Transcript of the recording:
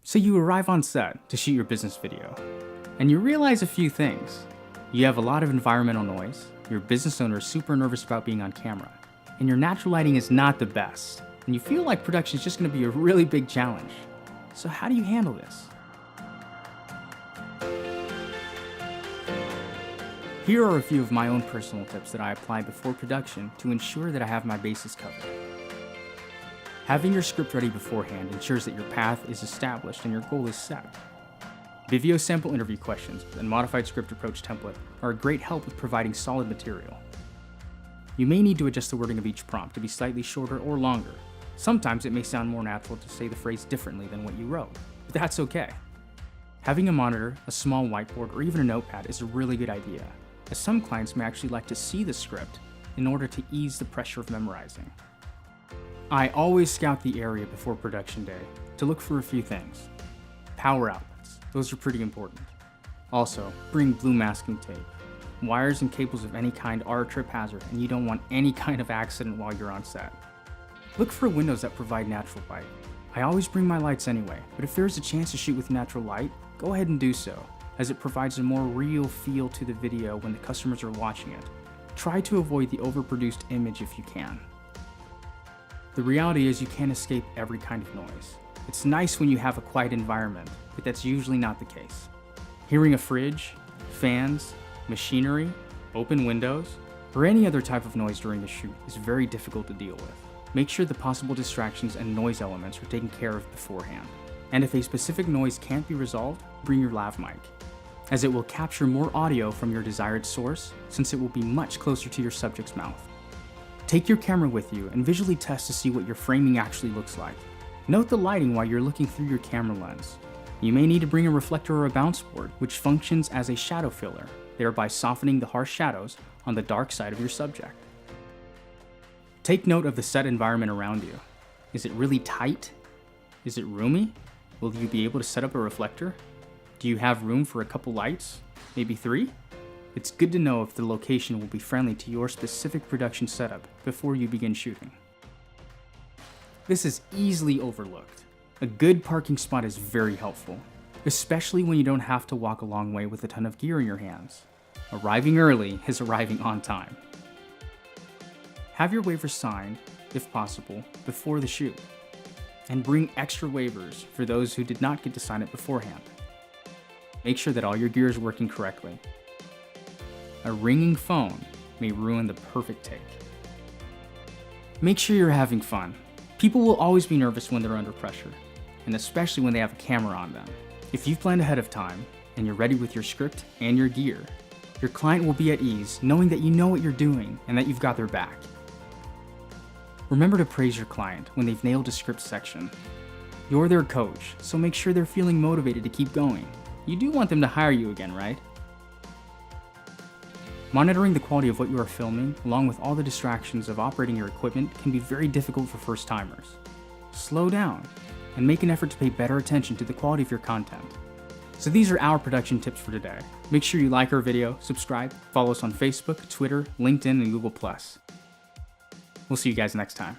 So you arrive on set to shoot your business video, and you realize a few things. You have a lot of environmental noise, your business owner is super nervous about being on camera, and your natural lighting is not the best, and you feel like production is just going to be a really big challenge. So how do you handle this? Here are a few of my own personal tips that I apply before production to ensure that I have my bases covered. Having your script ready beforehand ensures that your path is established and your goal is set. Biveo sample interview questions and modified script approach template are a great help with providing solid material. You may need to adjust the wording of each prompt to be slightly shorter or longer. Sometimes it may sound more natural to say the phrase differently than what you wrote, but that's okay. Having a monitor, a small whiteboard, or even a notepad is a really good idea, as some clients may actually like to see the script in order to ease the pressure of memorizing. I always scout the area before production day to look for a few things. Power outlets, those are pretty important. Also, bring blue masking tape. Wires and cables of any kind are a trip hazard, and you don't want any kind of accident while you're on set. Look for windows that provide natural light. I always bring my lights anyway, but if there's a chance to shoot with natural light, go ahead and do so, as it provides a more real feel to the video when the customers are watching it. Try to avoid the overproduced image if you can. The reality is you can't escape every kind of noise. It's nice when you have a quiet environment, but that's usually not the case. Hearing a fridge, fans, machinery, open windows, or any other type of noise during the shoot is very difficult to deal with. Make sure the possible distractions and noise elements are taken care of beforehand. And if a specific noise can't be resolved, bring your lav mic, as it will capture more audio from your desired source since it will be much closer to your subject's mouth. Take your camera with you and visually test to see what your framing actually looks like. Note the lighting while you're looking through your camera lens. You may need to bring a reflector or a bounce board, which functions as a shadow filler, thereby softening the harsh shadows on the dark side of your subject. Take note of the set environment around you. Is it really tight? Is it roomy? Will you be able to set up a reflector? Do you have room for a couple lights? Maybe 3? It's good to know if the location will be friendly to your specific production setup before you begin shooting. This is easily overlooked. A good parking spot is very helpful, especially when you don't have to walk a long way with a ton of gear in your hands. Arriving early is arriving on time. Have your waivers signed, if possible, before the shoot, and bring extra waivers for those who did not get to sign it beforehand. Make sure that all your gear is working correctly. A ringing phone may ruin the perfect take. Make sure you're having fun. People will always be nervous when they're under pressure, and especially when they have a camera on them. If you've planned ahead of time and you're ready with your script and your gear, your client will be at ease knowing that you know what you're doing and that you've got their back. Remember to praise your client when they've nailed a script section. You're their coach, so make sure they're feeling motivated to keep going. You do want them to hire you again, right? Monitoring the quality of what you are filming, along with all the distractions of operating your equipment, can be very difficult for first-timers. Slow down, and make an effort to pay better attention to the quality of your content. So these are our production tips for today. Make sure you like our video, subscribe, follow us on Facebook, Twitter, LinkedIn, and Google+. We'll see you guys next time.